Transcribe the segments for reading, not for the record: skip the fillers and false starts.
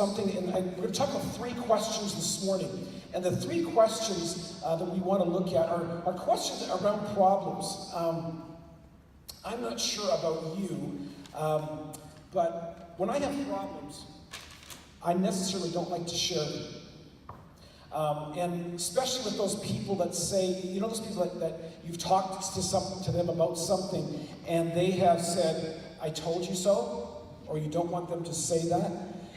something, and we're going to talk about 3 questions this morning. And the 3 questions that we want to look at are questions around problems. I'm not sure about you, but when I have problems, I necessarily don't like to share them. And especially with those people that say, you know, those people that you've talked to them about something, and they have said, I told you so, or you don't want them to say that.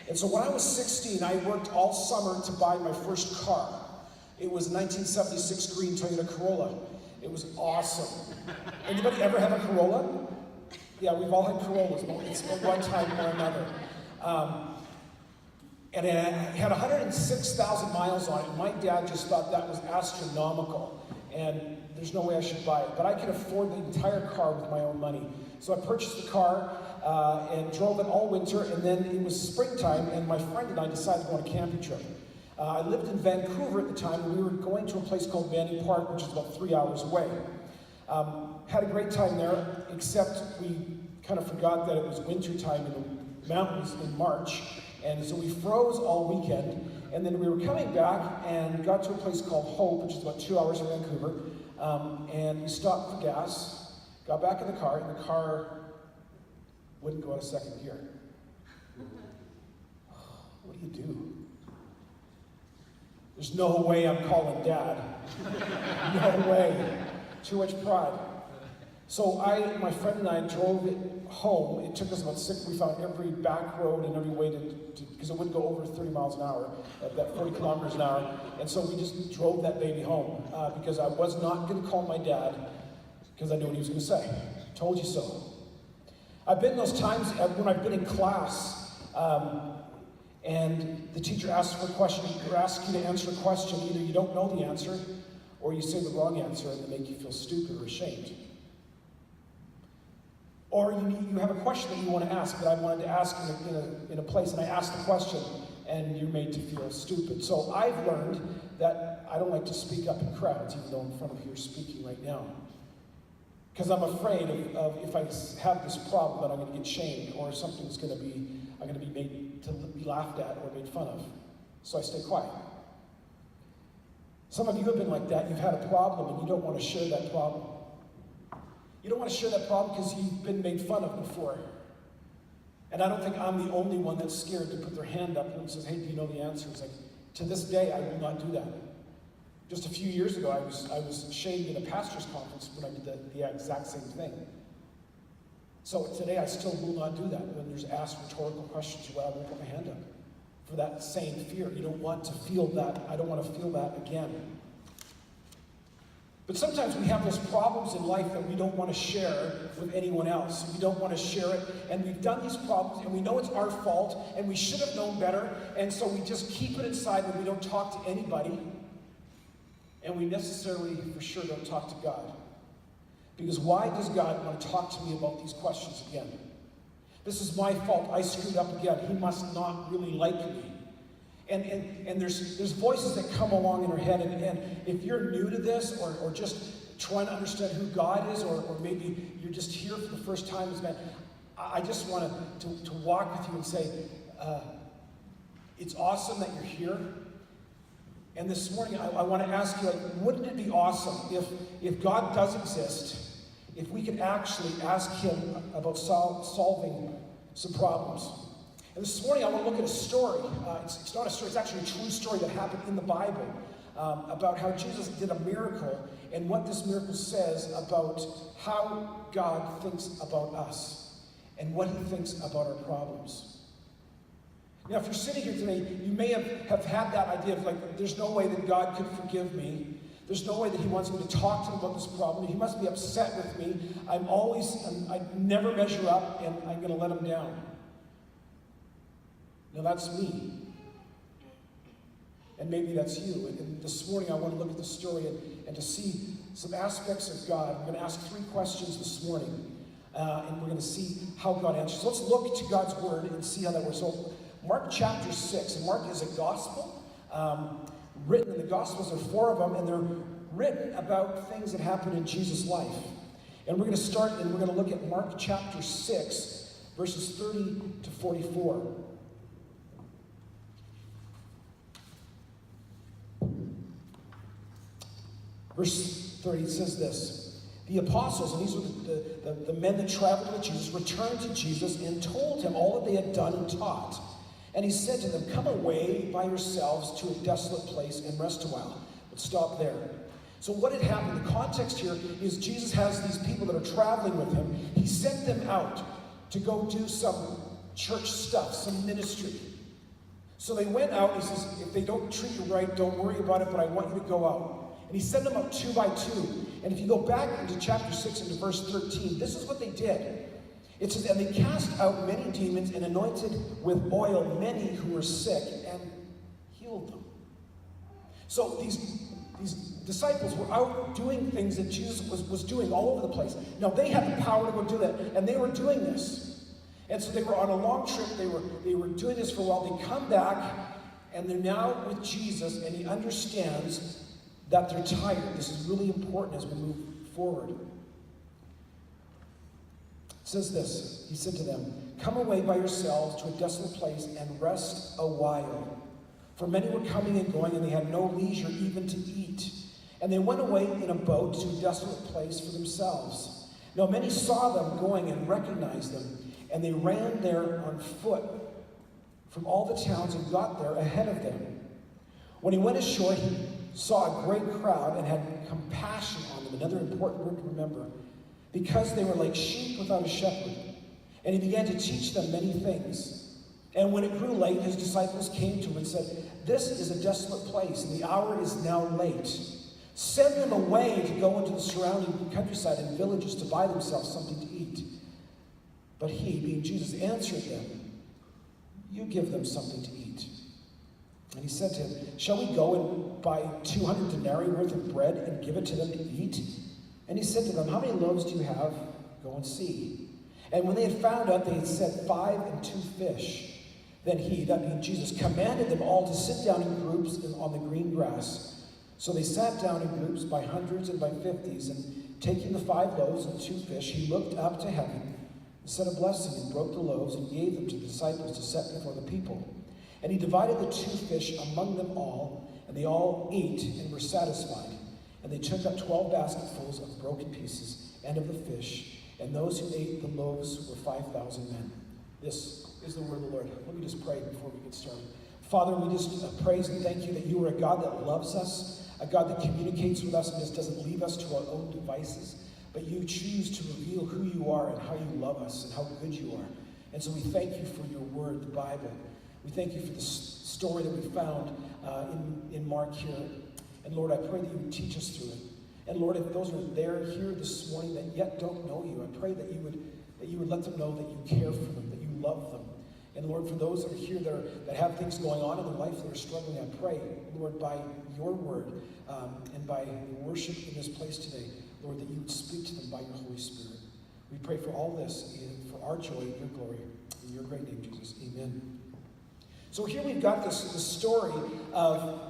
And so when I was 16, I worked all summer to buy my first car. It was a 1976 green Toyota Corolla. It was awesome. Anybody ever have a Corolla? Yeah, we've all had Corollas at one time or another. And it had 106,000 miles on it. And my dad just thought that was astronomical. And there's no way I should buy it. But I could afford the entire car with my own money. So I purchased the car and drove it all winter. And then it was springtime, and my friend and I decided to go on a camping trip. I lived in Vancouver at the time, and we were going to a place called Manning Park, which is about 3 hours away. Had a great time there, except we kind of forgot that it was winter time in the mountains in March. And so we froze all weekend, and then we were coming back and got to a place called Hope, which is about 2 hours from Vancouver, and we stopped for gas, got back in the car, and the car wouldn't go out of second gear. What do you do? There's no way I'm calling Dad. No way. Too much pride. So my friend and I drove it home. It took us about 6. We found every back road and every way because it wouldn't go over 30 miles an hour, at that 40 kilometers an hour. And so we just drove that baby home because I was not going to call my dad because I knew what he was going to say. Told you so. I've been those times when I've been in class and the teacher asks for a question, or asks you to answer a question. Either you don't know the answer or you say the wrong answer and they make you feel stupid or ashamed. Or you have a question that you want to ask that I wanted to ask in a place, and I asked the question, and you're made to feel stupid. So I've learned that I don't like to speak up in crowds, even though I'm in front of here speaking right now. Because I'm afraid of if I have this problem that I'm going to get shamed, or something's going to be, I'm going to be made to be laughed at or made fun of. So I stay quiet. Some of you have been like that. You've had a problem and you don't want to share that problem. You don't want to share that problem because you've been made fun of before. And I don't think I'm the only one that's scared to put their hand up and says, hey, do you know the answer? It's like, to this day, I will not do that. Just a few years ago, I was shamed in a pastor's conference when I did the exact same thing. So today, I still will not do that. When there's asked rhetorical questions, where I won't put my hand up. For that same fear. You don't want to feel that. I don't want to feel that again. But sometimes we have those problems in life that we don't want to share with anyone else. We don't want to share it, and we've done these problems, and we know it's our fault, and we should have known better, and so we just keep it inside and we don't talk to anybody, and we necessarily, for sure, don't talk to God. Because why does God want to talk to me about these questions again? This is my fault. I screwed up again. He must not really like me. And there's voices that come along in our head, and if you're new to this, or just trying to understand who God is, or maybe you're just here for the first time as man, I just want to walk with you and say, it's awesome that you're here. And this morning, I want to ask you, wouldn't it be awesome if God does exist, if we could actually ask Him about solving some problems? And this morning I want to look at a story. It's not a story, it's actually a true story that happened in the Bible about how Jesus did a miracle and what this miracle says about how God thinks about us and what He thinks about our problems. Now, if you're sitting here today, you may have had that idea of like, there's no way that God could forgive me. There's no way that He wants me to talk to Him about this problem. He must be upset with me. I never measure up, and I'm going to let Him down. Now that's me. And maybe that's you. And this morning I want to look at the story and to see some aspects of God. I'm going to ask 3 questions this morning. And we're going to see how God answers. So let's look to God's Word and see how that works. So Mark chapter 6. And Mark is a gospel. Written in the Gospels, there are 4 of them. And they're written about things that happened in Jesus' life. And we're going to start and we're going to look at Mark chapter 6, verses 30 to 44. Verse 30 says this. The apostles, and these were the men that traveled with Jesus, returned to Jesus and told him all that they had done and taught. And he said to them, come away by yourselves to a desolate place and rest a while. But stop there. So what had happened, the context here is Jesus has these people that are traveling with him. He sent them out to go do some church stuff, some ministry. So they went out, he says, if they don't treat you right, don't worry about it, but I want you to go out. And he sent them out 2 by 2. And if you go back into chapter 6 into verse 13, this is what they did. It says, and they cast out many demons and anointed with oil many who were sick and healed them. So these disciples were out doing things that Jesus was doing all over the place. Now they had the power to go do that, and they were doing this. And so they were on a long trip, they were doing this for a while. They come back, and they're now with Jesus, and he understands that they're tired. This is really important as we move forward. It says this, he said to them, come away by yourselves to a desolate place and rest a while. For many were coming and going, and they had no leisure even to eat. And they went away in a boat to a desolate place for themselves. Now many saw them going and recognized them, and they ran there on foot from all the towns and got there ahead of them. When he went ashore, he saw a great crowd and had compassion on them. Another important word to remember. Because they were like sheep without a shepherd. And he began to teach them many things. And when it grew late, his disciples came to him and said, this is a desolate place, and the hour is now late. Send them away to go into the surrounding countryside and villages to buy themselves something to eat. But he, being Jesus, answered them, you give them something to eat. And he said to him, shall we go and buy 200 denarii worth of bread and give it to them to eat? And he said to them, how many loaves do you have? Go and see. And when they had found out, they had said 5 and 2 fish. Then he, that being Jesus, commanded them all to sit down in groups on the green grass. So they sat down in groups by hundreds and by 50s, and taking the 5 loaves and 2 fish, he looked up to heaven, and said a blessing, and broke the loaves, and gave them to the disciples to set before the people. And he divided the 2 fish among them all, and they all ate and were satisfied. And they took up 12 basketfuls of broken pieces and of the fish, and those who ate the loaves were 5,000 men. This is the word of the Lord. Let me just pray before we get started. Father, we just praise and thank you that you are a God that loves us, a God that communicates with us and just doesn't leave us to our own devices, but you choose to reveal who you are and how you love us and how good you are. And so we thank you for your word, the Bible. We thank you for the story that we found in Mark here. And Lord, I pray that you would teach us through it. And Lord, if those are there here this morning that yet don't know you, I pray that you would let them know that you care for them, that you love them. And Lord, for those that are here that have things going on in their life that are struggling, I pray, Lord, by your word and by the worship in this place today, Lord, that you would speak to them by your Holy Spirit. We pray for all this for our joy and your glory. In your great name, Jesus. Amen. So here we've got this story of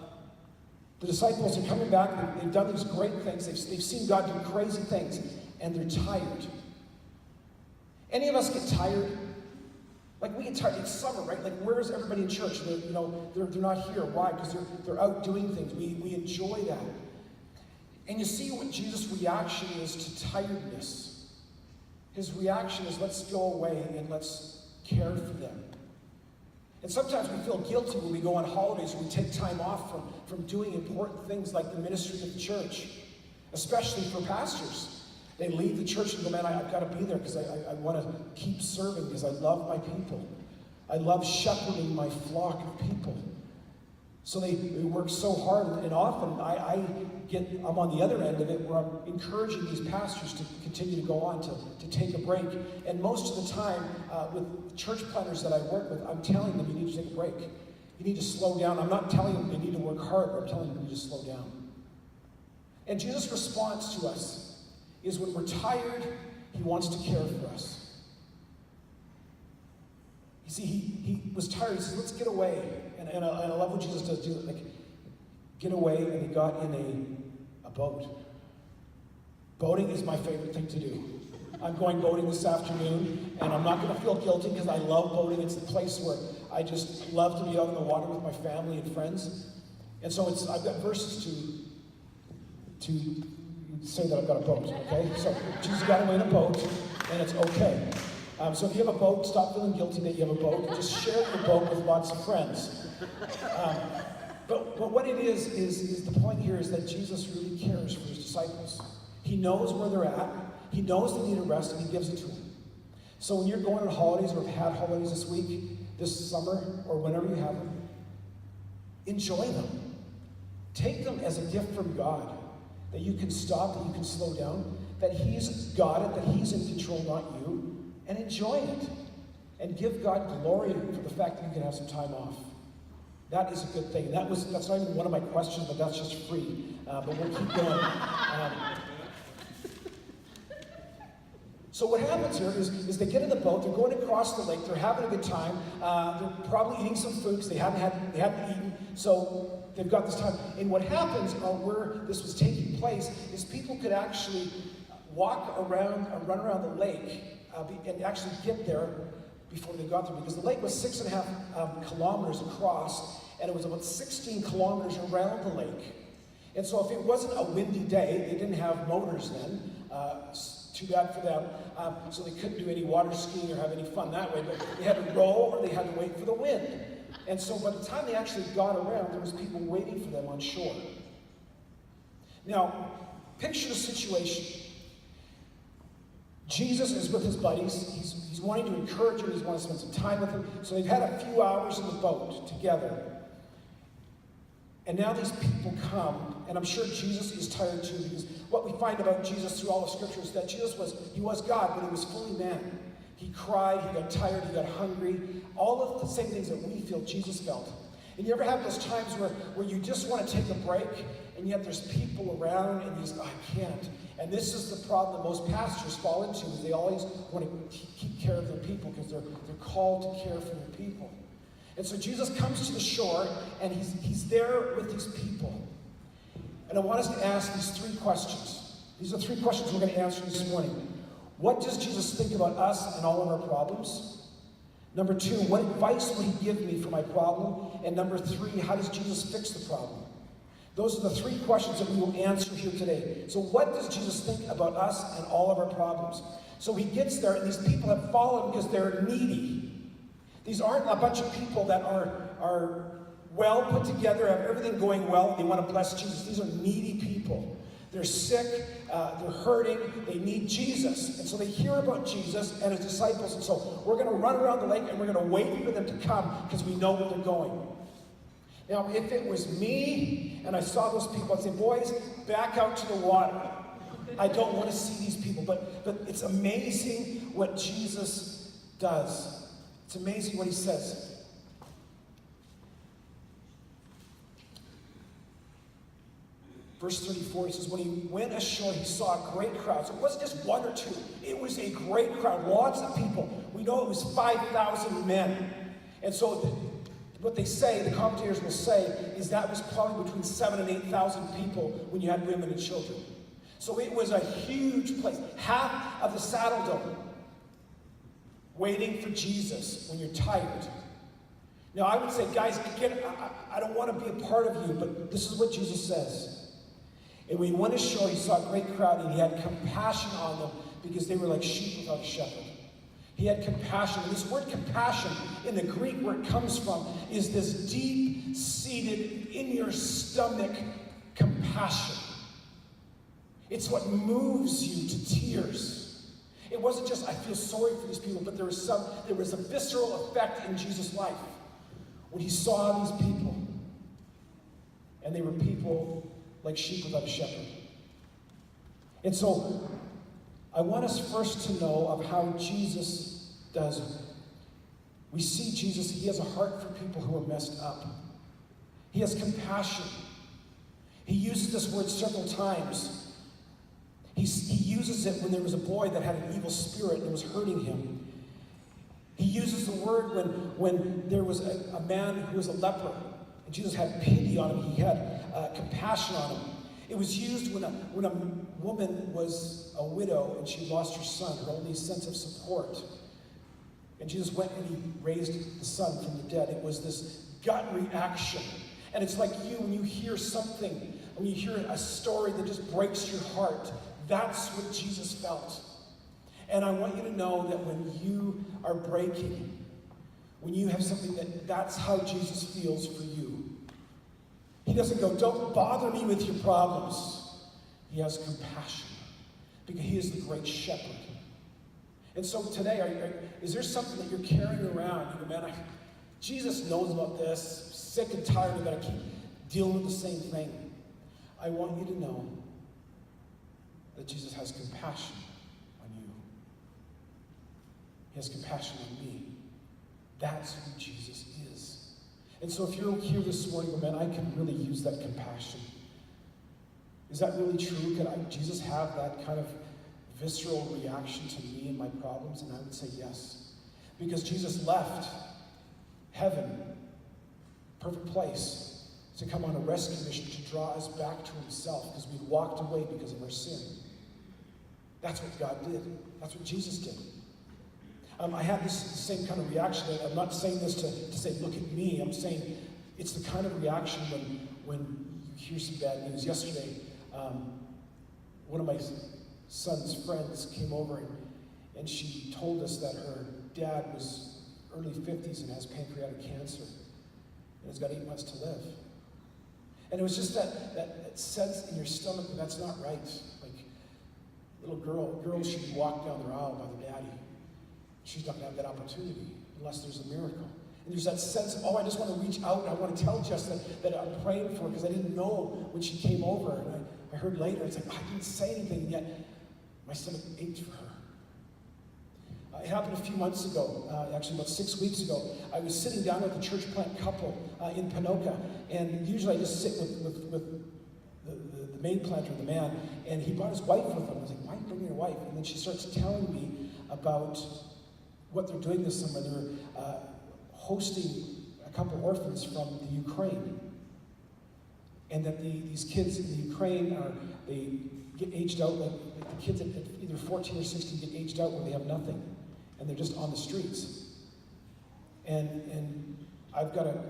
the disciples are coming back. They've done these great things. They've seen God do crazy things, and they're tired. Any of us get tired? Like, we get tired. It's summer, right? Like, where is everybody in church? They're not here. Why? Because they're out doing things. We enjoy that. And you see what Jesus' reaction is to tiredness. His reaction is, let's go away and let's care for them. And sometimes we feel guilty when we go on holidays or we take time off from doing important things like the ministry of the church, especially for pastors. They leave the church and go, man, I've got to be there because I want to keep serving because I love my people. I love shepherding my flock of people. So they work so hard, and often I'm on the other end of it where I'm encouraging these pastors to continue to go on, to take a break. And most of the time, with church planners that I work with, I'm telling them you need to take a break. You need to slow down. I'm not telling them they need to work hard, but I'm telling them you need to slow down. And Jesus' response to us is when we're tired, he wants to care for us. You see, he was tired. He says, let's get away. And I love what Jesus does do. Like, get away, and he got in a boat. Boating is my favorite thing to do. I'm going boating this afternoon, and I'm not going to feel guilty because I love boating. It's the place where I just love to be out in the water with my family and friends. And so I've got verses to say that I've got a boat, okay? So Jesus got away in a boat, and it's okay. So if you have a boat, stop feeling guilty that you have a boat. Just share your boat with lots of friends. But what it is the point here is that Jesus really cares for his disciples. He knows where they're at. He knows they need a rest, and he gives it to them. So when you're going on holidays or have had holidays this week, this summer, or whenever you have them, enjoy them. Take them as a gift from God, that you can stop, that you can slow down, that he's got it, that he's in control, not you, and enjoy it. And give God glory for the fact that you can have some time off. That is a good thing. That's not even one of my questions, but that's just free. But we'll keep going. So what happens here is they get in the boat, they're going across the lake, they're having a good time, they're probably eating some food because they haven't eaten, so they've got this time. And what happens where this was taking place is people could actually walk around, run around the lake, and actually get there before they got there, because the lake was 6.5 kilometers across, and it was about 16 kilometers around the lake. And so if it wasn't a windy day, they didn't have motors then, too bad for them, so they couldn't do any water skiing or have any fun that way, but they had to row or they had to wait for the wind. And so by the time they actually got around, there was people waiting for them on shore. Now, picture the situation. Jesus is with his buddies. He's wanting to encourage them. He's wanting to spend some time with them. So they've had a few hours in the boat together. And now these people come, and I'm sure Jesus is tired too, because what we find about Jesus through all of Scripture is that Jesus was God, but he was fully man. He cried, he got tired, he got hungry. All of the same things that we feel Jesus felt. And you ever have those times where you just want to take a break, and yet there's people around, and you just, I can't. And this is the problem that most pastors fall into, is they always want to keep care of their people because they're called to care for their people. And so Jesus comes to the shore, and he's there with these people. And I want us to ask these three questions. These are three questions we're going to answer this morning. What does Jesus think about us and all of our problems? Number two, what advice will he give me for my problem? And number three, how does Jesus fix the problem? Those are the three questions that we will answer here today. So what does Jesus think about us and all of our problems? So he gets there, and these people have fallen because they're needy. These aren't a bunch of people that are well put together, have everything going well, and they want to bless Jesus. These are needy people. They're sick, they're hurting, they need Jesus. And so they hear about Jesus and his disciples, and so we're going to run around the lake and we're going to wait for them to come because we know where they're going. Now, if it was me and I saw those people, I'd say, boys, back out to the water. I don't want to see these people. But it's amazing what Jesus does. It's amazing what he says. Verse 34, he says, when he went ashore, he saw a great crowd. So it wasn't just one or two. It was a great crowd, lots of people. We know it was 5,000 men. And so what they say, the commentators will say, is that was probably between 7,000 and 8,000 people when you had women and children. So it was a huge place. Half of the Saddle Dome waiting for Jesus when you're tired. Now I would say, guys, I don't want to be a part of you, but this is what Jesus says. And when he went ashore, he saw a great crowd, and he had compassion on them because they were like sheep without a shepherd. He had compassion. And this word compassion, in the Greek where it comes from, is this deep-seated, in-your-stomach compassion. It's what moves you to tears. It wasn't just, I feel sorry for these people, but there was a visceral effect in Jesus' life when he saw these people. And they were people like sheep without a shepherd. And so, I want us first to know of how Jesus does it. We see Jesus, he has a heart for people who are messed up. He has compassion. He uses this word several times. He uses it when there was a boy that had an evil spirit and was hurting him. He uses the word when there was a man who was a leper, and Jesus had pity on him. He had compassion on him. It was used when a woman was a widow and she lost her son, her only sense of support. And Jesus went and he raised the son from the dead. It was this gut reaction. And it's like you, when you hear something when you hear a story that just breaks your heart, that's what Jesus felt. And I want you to know that when you are breaking, when you have something that's how Jesus feels for you. He doesn't go, don't bother me with your problems. He has compassion because he is the great shepherd. And so today, is there something that you're carrying around? You go, man, Jesus knows about this. I'm sick and tired of it. I keep dealing with the same thing. I want you to know that Jesus has compassion on you. He has compassion on me. That's who Jesus is. And so if you're here this morning, go, man, I can really use that compassion. Is that really true? Could Jesus have that kind of visceral reaction to me and my problems? And I would say yes. Because Jesus left heaven, perfect place, to come on a rescue mission to draw us back to himself because we'd walked away because of our sin. That's what God did. That's what Jesus did. I had this same kind of reaction. I'm not saying this to say, look at me. I'm saying it's the kind of reaction when you hear some bad news. Yesterday, one of my son's friends came over and she told us that her dad was early 50s and has pancreatic cancer and has got 8 months to live. And it was just that sense in your stomach that that's not right. Like, little girls should walk down the aisle by their daddy. She's not going to have that opportunity unless there's a miracle. And there's that sense of, I just want to reach out and I want to tell Jess that I'm praying for her because I didn't know when she came over. And I heard later, it's like, I didn't say anything, and yet my stomach ached for her. It happened a few months ago, actually about 6 weeks ago. I was sitting down with a church plant couple in Ponoka, and usually I just sit with the main planter, the man, and he brought his wife with him. I was like, why are you bringing your wife? And then she starts telling me about what they're doing this summer. They're hosting a couple orphans from the Ukraine. And that these kids in the Ukraine they get aged out, like the kids at either 14 or 16 get aged out where they have nothing. And they're just on the streets. And my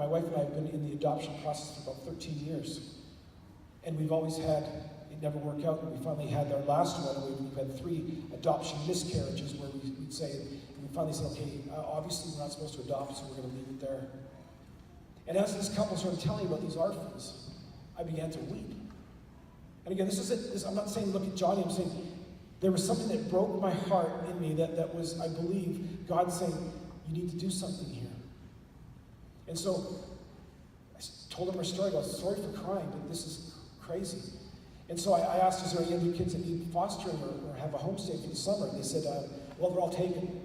wife and I have been in the adoption process for about 13 years. And we've always had, it never worked out, and we finally had our last one, and we've had 3 adoption miscarriages where we'd say, and we finally said, okay, obviously we're not supposed to adopt, so we're going to leave it there. And as this couple started telling me about these orphans, I began to weep. And again, this is it. I'm not saying look at Johnny, I'm saying there was something that broke my heart in me that was, I believe, God saying, you need to do something here. And so I told him our story. I was sorry for crying, but this is crazy. And so I asked, is there any other kids that need fostering or have a homestay for the summer? And they said, well, they're all taken.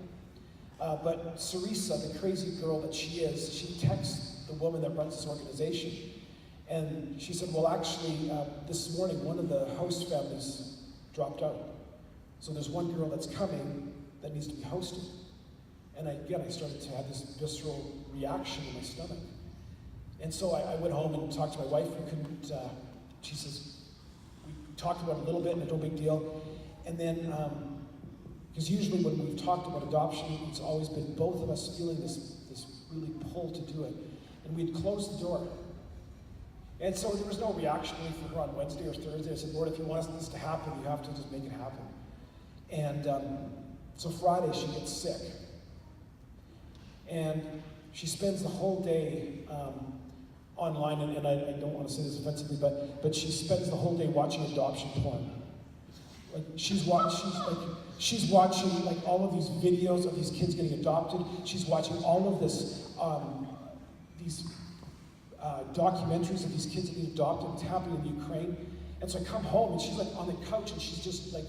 But Sarisa, the crazy girl that she is, she texts the woman that runs this organization. And she said, well, actually, this morning, one of the host families dropped out. So there's one girl that's coming that needs to be hosted. And I started to have this visceral reaction in my stomach. And so I went home and talked to my wife. We couldn't, she says, we talked about it a little bit, no big deal. And then, because usually when we've talked about adoption, it's always been both of us feeling this really pull to do it. And we'd closed the door. And so there was no reaction for her on Wednesday or Thursday. I said, Lord, if you want this to happen, you have to just make it happen. And so Friday, she gets sick. And she spends the whole day online, and I don't want to say this offensively, but she spends the whole day watching adoption porn. Like she's watching like all of these videos of these kids getting adopted. She's watching all of this these documentaries of these kids getting adopted. It's happening in Ukraine. And so I come home and she's like on the couch and she's just like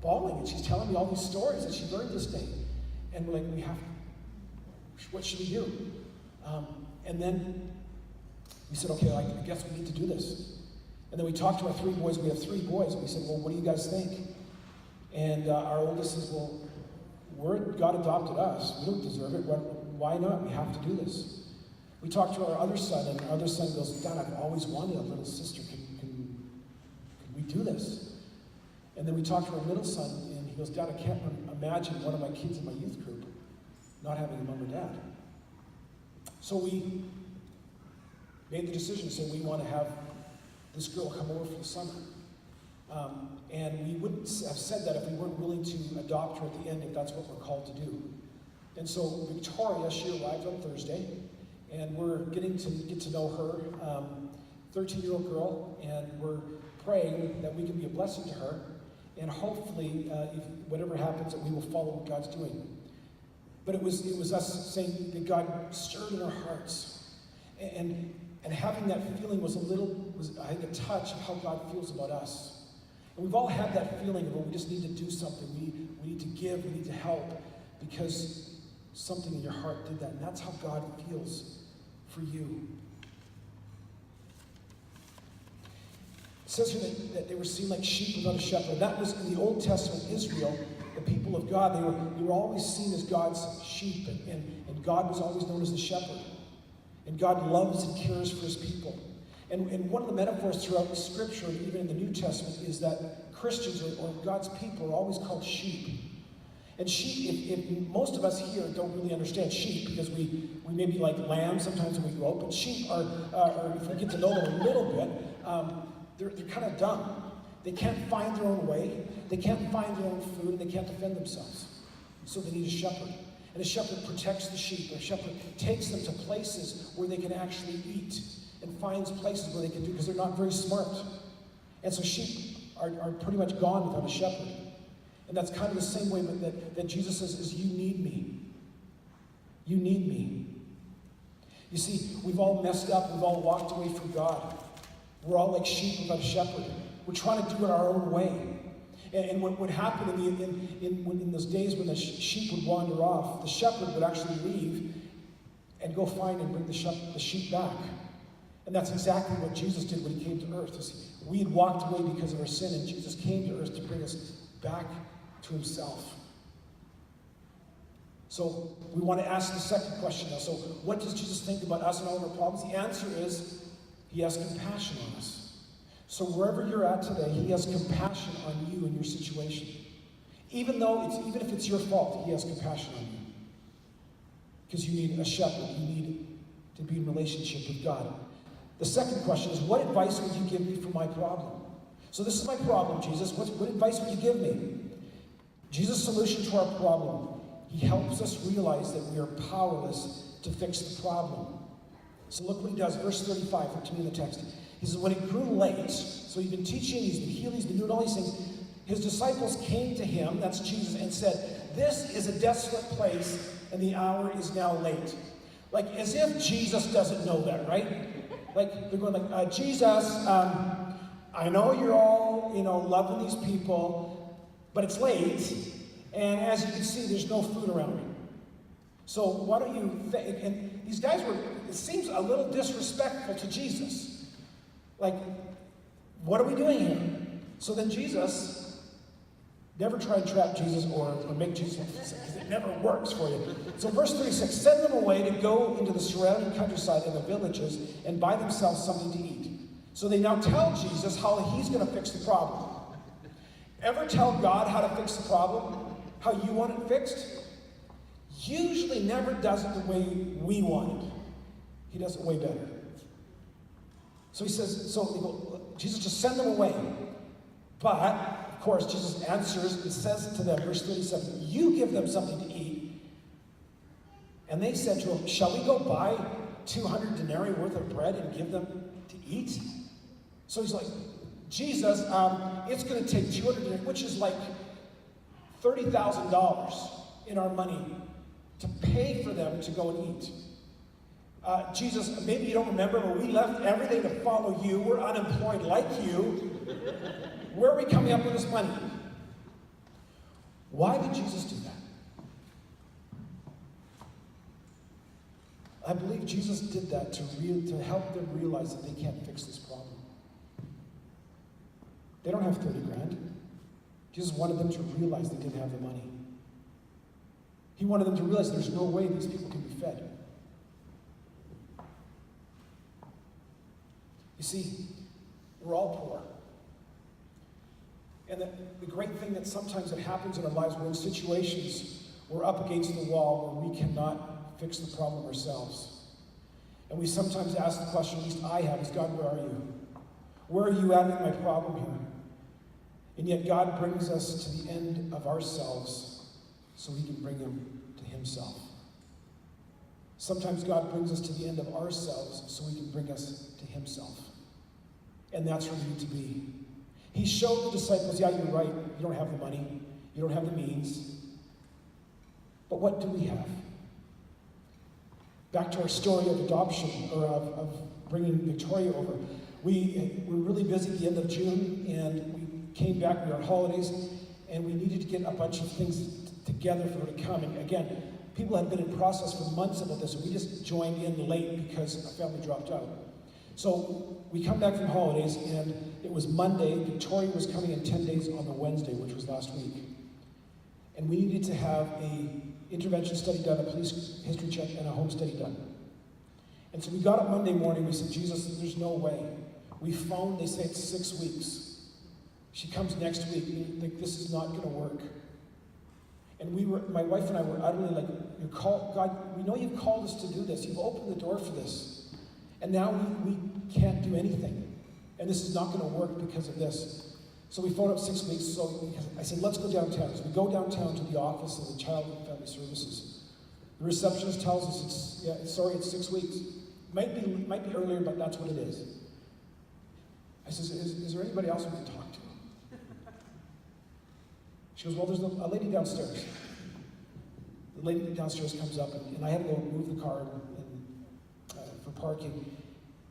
bawling, and she's telling me all these stories that she learned this day. And we're like, what should we do? And then we said, okay, I guess we need to do this. And then we talked to our 3 boys. We have 3 boys. And we said, well, what do you guys think? And our oldest says, well, God adopted us. We don't deserve it. Why not? We have to do this. We talked to our other son, and our other son goes, Dad, I've always wanted a little sister. Can we do this? And then we talked to our middle son, and he goes, Dad, I can't imagine one of my kids in my youth group not having a mom or dad. So we made the decision, so we want to have this girl come over for the summer. And we wouldn't have said that if we weren't willing to adopt her at the end, if that's what we're called to do. And so Victoria, she arrived on Thursday, and we're getting to get to know her, 13-year-old girl, and we're praying that we can be a blessing to her, and hopefully, if whatever happens, that we will follow what God's doing. But it was us saying that God stirred in our hearts, and having that feeling was I think a touch of how God feels about us. And we've all had that feeling of, we just need to do something. We need to give, we need to help, because something in your heart did that. And that's how God feels for you. It says here that they were seen like sheep without a shepherd. That was in the Old Testament Israel, the people of God. They were always seen as God's sheep, and God was always known as the shepherd. And God loves and cares for his people. And one of the metaphors throughout the Scripture, even in the New Testament, is that Christians or God's people are always called sheep. And sheep, if most of us here don't really understand sheep, because we maybe like lambs sometimes when we grow up, but sheep are if we get to know them a little bit, they're kind of dumb. They can't find their own way, they can't find their own food, and they can't defend themselves. So they need a shepherd. And a shepherd protects the sheep. A shepherd takes them to places where they can actually eat, and finds places where they can do, because they're not very smart. And so sheep are pretty much gone without a shepherd. And that's kind of the same way that Jesus says is, you need me. You need me. You see, we've all messed up. We've all walked away from God. We're all like sheep without a shepherd. We're trying to do it our own way. And what would happen in those days when the sheep would wander off, the shepherd would actually leave and go find and bring the sheep back. And that's exactly what Jesus did when he came to earth. We had walked away because of our sin, and Jesus came to earth to bring us back to himself. So we want to ask the second question now. So what does Jesus think about us and all of our problems? The answer is, he has compassion on us. So wherever you're at today, he has compassion on you and your situation. Even if it's your fault, he has compassion on you. Because you need a shepherd. You need to be in relationship with God. The second question is, what advice would you give me for my problem? So this is my problem, Jesus. What advice would you give me? Jesus' solution to our problem, he helps us realize that we are powerless to fix the problem. So look what he does, verse 35, look to me in the text. He says, when it grew late, so he's been teaching, he's been healing, he's been doing all these things, his disciples came to him, that's Jesus, and said, this is a desolate place, and the hour is now late. Like, as if Jesus doesn't know that, right? Like, they're going like, Jesus, I know you're all, loving these people, but it's late, and as you can see, there's no food around me. So why don't you, and these guys were, it seems a little disrespectful to Jesus. Like, what are we doing here? So then Jesus, never try and trap Jesus or make Jesus, because it never works for you. So verse 36, send them away to go into the surrounding countryside and the villages and buy themselves something to eat. So they now tell Jesus how he's going to fix the problem. Ever tell God how to fix the problem? How you want it fixed? Usually never does it the way we want it. He does it way better. So he says, Jesus, just send them away. But, of course, Jesus answers and says to them, verse 37, you give them something to eat. And they said to him, shall we go buy 200 denarii worth of bread and give them to eat? So he's like, Jesus, it's going to take 200 denarii, which is like $30,000 in our money to pay for them to go and eat. Jesus, maybe you don't remember, but we left everything to follow you. We're unemployed like you. Where are we coming up with this money? Why did Jesus do that? I believe Jesus did that to help them realize that they can't fix this problem. They don't have 30 grand. Jesus wanted them to realize they didn't have the money. He wanted them to realize there's no way these people can be fed. You see, we're all poor. And the great thing that sometimes that happens in our lives, we're in situations, we're up against the wall where we cannot fix the problem ourselves. And we sometimes ask the question, at least I have, is God, where are you? Where are you at with my problem here? And yet God brings us to the end of ourselves so he can bring him to himself. Sometimes God brings us to the end of ourselves so he can bring us to himself. And that's where we need to be. He showed the disciples, yeah, you're right, you don't have the money, you don't have the means. But what do we have? Back to our story of adoption, or of bringing Victoria over. We were really busy at the end of June, and we came back, we were on holidays, and we needed to get a bunch of things together for her to come. And again, people had been in process for months about this, and we just joined in late because our family dropped out. So we come back from holidays, and it was Monday. Victoria was coming in 10 days on the Wednesday, which was last week. And we needed to have a intervention study done, a police history check, and a home study done. And so we got up Monday morning, we said, Jesus, there's no way. We phoned, they say it's 6 weeks. She comes next week, and like, this is not gonna work. And my wife and I were utterly like, God, we know you've called us to do this. You've opened the door for this. And now we can't do anything. And this is not gonna work because of this. So we phoned up 6 weeks, so I said, let's go downtown. So we go downtown to the office of the Child and Family Services. The receptionist tells us, it's 6 weeks. Might be earlier, but that's what it is. I says, is there anybody else we can talk to? She goes, well, there's a lady downstairs. The lady downstairs comes up, and I had to go move the car for parking.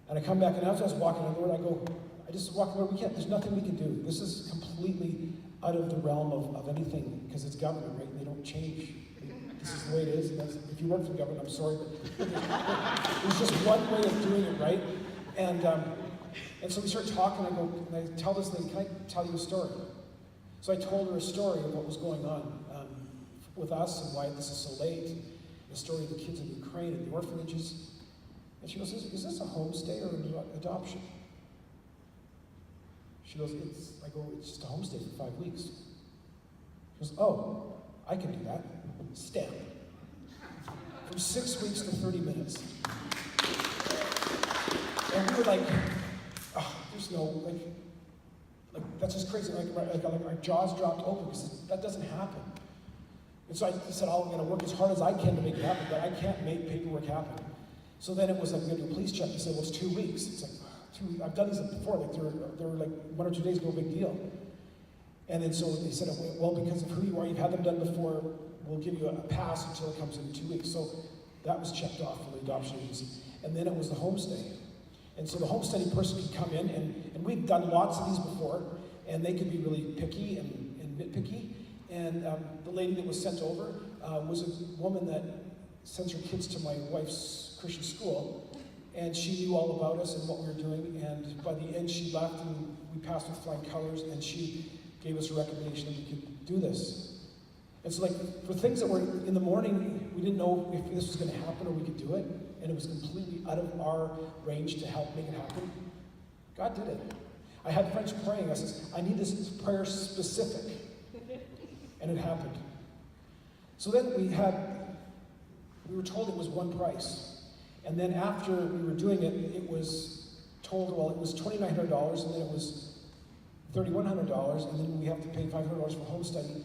And I come back, and as I was walking on the road, I just walk over, there's nothing we can do. This is completely out of the realm of anything, because it's government, right? They don't change. This is the way it is. If you work for the government, I'm sorry, but there's just one way of doing it, right? And so we start talking, and I tell this lady, can I tell you a story? So I told her a story of what was going on with us and why this is so late, the story of the kids in Ukraine and the orphanages. And she goes, is this a homestay or an adoption? She goes, it's just a homestay for 5 weeks. She goes, oh, I can do that. Stamp. From 6 weeks to 30 minutes. And we were like, oh, there's no, like that's just crazy. Like our jaws dropped open because that doesn't happen. And so I said, I'm going to work as hard as I can to make it happen, but I can't make paperwork happen. So then it was like, we're going to do a police check. He said, well, it's 2 weeks. It's like, 2 weeks. I've done these before. Like they were like 1 or 2 days, no big deal. And then so they said, well, because of who you are, you've had them done before, we'll give you a pass until it comes in 2 weeks. So that was checked off from the adoption agency. And then it was the homestay. And so the homesteading person could come in, and we've done lots of these before, and they could be really picky and nitpicky. And the lady that was sent over was a woman that sends her kids to my wife's Christian school, and she knew all about us and what we were doing, and by the end she left, and we passed with flying colors, and she gave us a recommendation that we could do this. And so like, for things that were in the morning, we didn't know if this was gonna happen or we could do it, and it was completely out of our range to help make it happen. God did it. I had friends praying, I said, I need this prayer specific. And it happened. So then we were told it was one price. And then after we were doing it, it was told, well, it was $2,900, and then it was $3,100, and then we have to pay $500 for home study.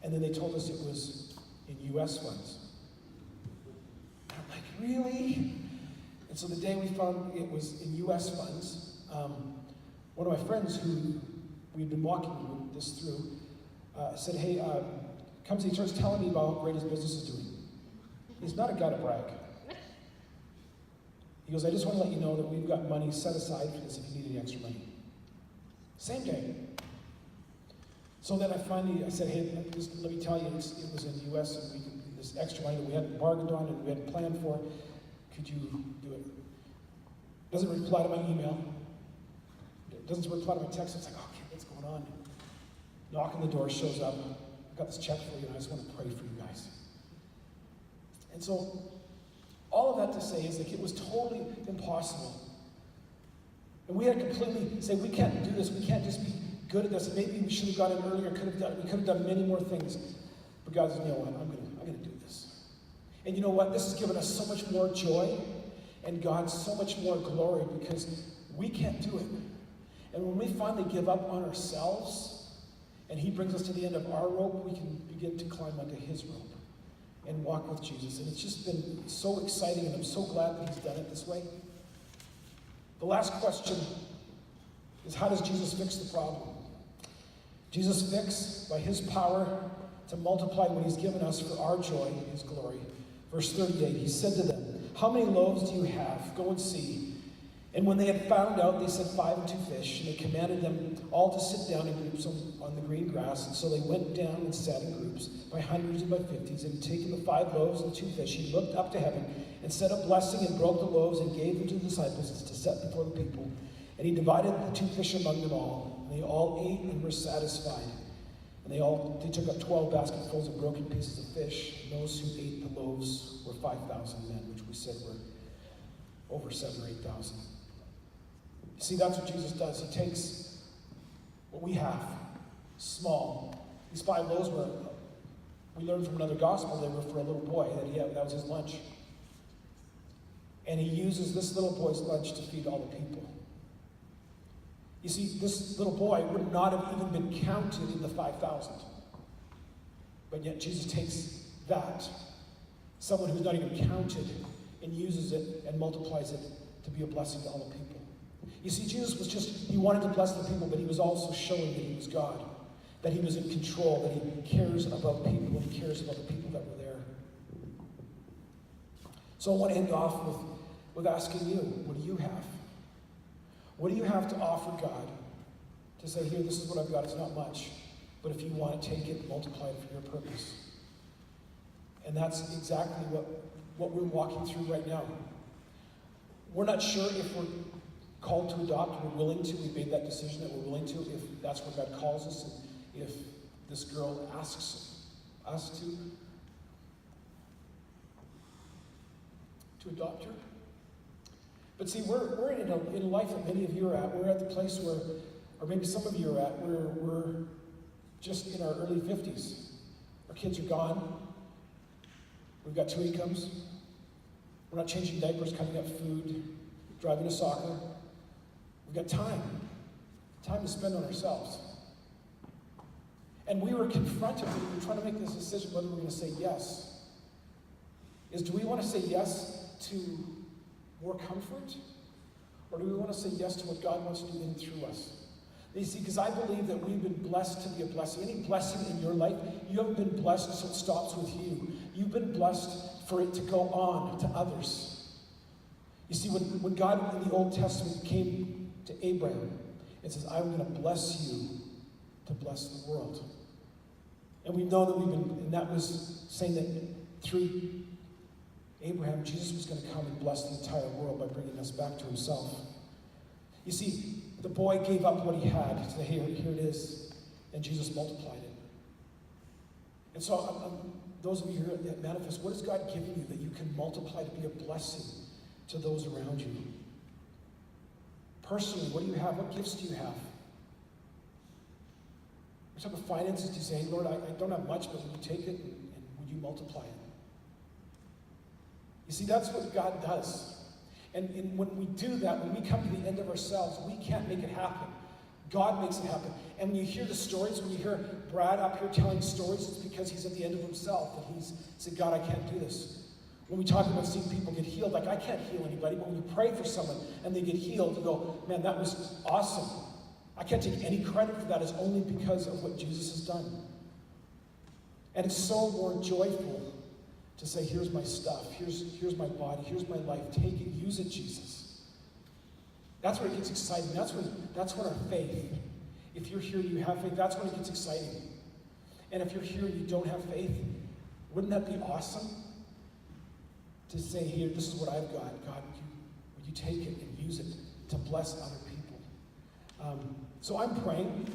And then they told us it was in US funds. And I'm like, really? And so the day we found it was in US funds, one of my friends who we'd been walking this through said, hey, comes he starts telling me about how great his business is doing. He's not a guy to brag. He goes, I just want to let you know that we've got money set aside for this if you need any extra money. Same day. So then I said, hey, just let me tell you, it was in the US, and this extra money that we hadn't bargained on and we hadn't planned for, could you do it? Doesn't reply to my email. Doesn't reply to my text. It's like, okay, what's going on? Knock on the door, shows up. I've got this check for you, and I just want to pray for you guys. And so, all of that to say is like, it was totally impossible. And we had to completely say, we can't do this. We can't just be good at this. Maybe we should have got in earlier. We could have done many more things. But God said, you know what? I'm going to do this. And you know what? This has given us so much more joy, and God so much more glory, because we can't do it. And when we finally give up on ourselves and he brings us to the end of our rope, we can begin to climb onto his rope and walk with Jesus. And it's just been so exciting, and I'm so glad that he's done it this way. The last question is, how does Jesus fix the problem? Jesus fixed by his power to multiply what he's given us for our joy and his glory. Verse 38, he said to them, "How many loaves do you have? Go and see." And when they had found out, they said, 5 and 2 fish. And he commanded them all to sit down in groups on the green grass. And so they went down and sat in groups, by hundreds and by fifties. And taking the 5 loaves and the 2 fish, he looked up to heaven and said a blessing and broke the loaves and gave them to the disciples to set before the people. And he divided the 2 fish among them all. And they all ate and were satisfied. And they took up 12 basketfuls of broken pieces of fish. And those who ate the loaves were 5,000 men, which we said were over 7,000 or 8,000. You see, that's what Jesus does. He takes what we have, small. These 5 loaves were, we learned from another gospel, they were for a little boy that was his lunch. And he uses this little boy's lunch to feed all the people. You see, this little boy would not have even been counted in the 5,000. But yet Jesus takes that, someone who's not even counted, and uses it and multiplies it to be a blessing to all the people. You see, Jesus he wanted to bless the people, but he was also showing that he was God, that he was in control, that he cares about people, and he cares about the people that were there. So I want to end off with asking you, what do you have? What do you have to offer God to say, here, this is what I've got, it's not much, but if you want to take it and multiply it for your purpose? And that's exactly what we're walking through right now. We're not sure if we're called to adopt, we're willing to, we made that decision that we're willing to, if that's what God calls us, and if this girl asks us to adopt her. But see, we're in a life that many of you are at. We're at the place where, or maybe some of you are at, where we're just in our early 50s. Our kids are gone. We've got 2 incomes. We're not changing diapers, cutting up food, driving to soccer. We've got time to spend on ourselves. And we were confronted when we were trying to make this decision whether we're going to say yes. Do we want to say yes to more comfort? Or do we want to say yes to what God wants to do in and through us? You see, because I believe that we've been blessed to be a blessing. Any blessing in your life, you haven't been blessed so it stops with you. You've been blessed for it to go on to others. You see, when God in the Old Testament came to Abraham, it says, I'm going to bless you to bless the world. And we know that and that was saying that through Abraham, Jesus was going to come and bless the entire world by bringing us back to himself. You see, the boy gave up what he had to say, here it is, and Jesus multiplied it. And so, those of you here at Manifest, what has God given you that you can multiply to be a blessing to those around you? Personally, what do you have? What gifts do you have? What type of finances do you say, Lord, I don't have much, but would you take it and would you multiply it? You see, that's what God does. And when we do that, when we come to the end of ourselves, we can't make it happen. God makes it happen. And when you hear the stories, when you hear Brad up here telling stories, it's because he's at the end of himself. And he's said, God, I can't do this. When we talk about seeing people get healed, like I can't heal anybody, but when you pray for someone and they get healed, you go, man, that was awesome. I can't take any credit for that. It's only because of what Jesus has done. And it's so more joyful to say, here's my stuff, here's my body, here's my life, take it, use it, Jesus. That's where it gets exciting. That's when our faith, if you're here and you have faith, that's when it gets exciting. And if you're here and you don't have faith, wouldn't that be awesome? To say, here, this is what I've got. God, would you take it and use it to bless other people? So I'm praying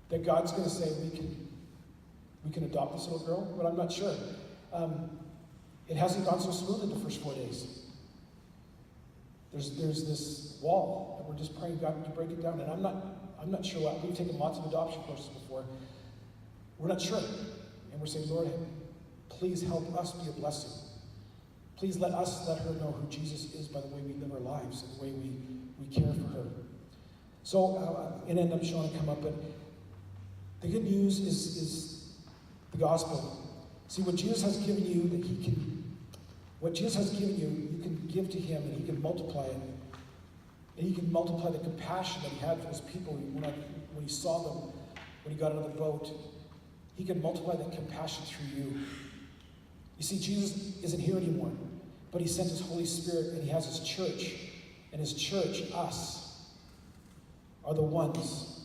that God's going to say we can adopt this little girl, but I'm not sure. It hasn't gone so smooth in the first 4 days. There's this wall, and we're just praying God to break it down. And I'm not sure why. We've taken lots of adoption courses before. We're not sure, and we're saying, Lord, please help us be a blessing. Please let her know who Jesus is by the way we live our lives and the way we care for her. So, and end up Sean to come up, but the good news is the gospel. See, what Jesus has given you, what Jesus has given you, you can give to him, and he can multiply it. And he can multiply the compassion that he had for his people when he saw them, when he got out of the boat. He can multiply that compassion through you. You see, Jesus isn't here anymore, but he sent his Holy Spirit, and he has his church. And his church, us, are the ones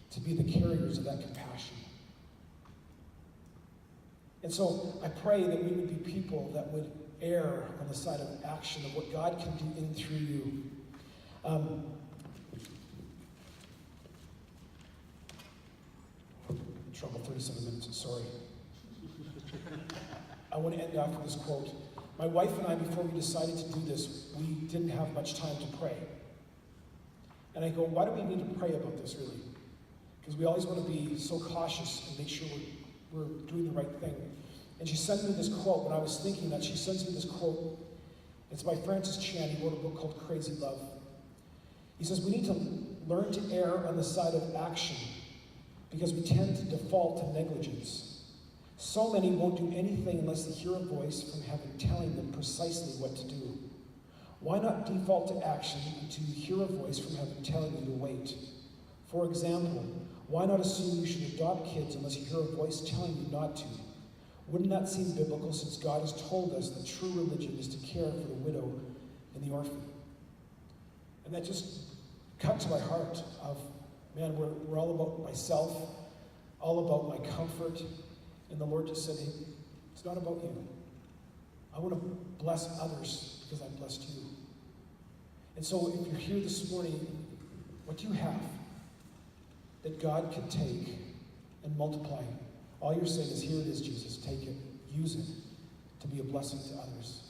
to be the carriers of that compassion. And so I pray that we would be people that would err on the side of action of what God can do in and through you. Trouble 37 minutes, sorry. I want to end off with this quote. My wife and I, before we decided to do this, we didn't have much time to pray. And I go, why do we need to pray about this, really? Because we always want to be so cautious and make sure we're doing the right thing. And she sent me this quote. When I was thinking that, she sends me this quote. It's by Francis Chan. He wrote a book called Crazy Love. He says, we need to learn to err on the side of action because we tend to default to negligence. So many won't do anything unless they hear a voice from heaven telling them precisely what to do. Why not default to action until you hear a voice from heaven telling you to wait? For example, why not assume you should adopt kids unless you hear a voice telling you not to? Wouldn't that seem biblical, since God has told us that true religion is to care for the widow and the orphan? And that just cut to my heart of, man, we're all about myself, all about my comfort. And the Lord just said, hey, it's not about you. I want to bless others because I blessed you. And so if you're here this morning, what do you have that God can take and multiply? All you're saying is, here it is, Jesus. Take it. Use it to be a blessing to others.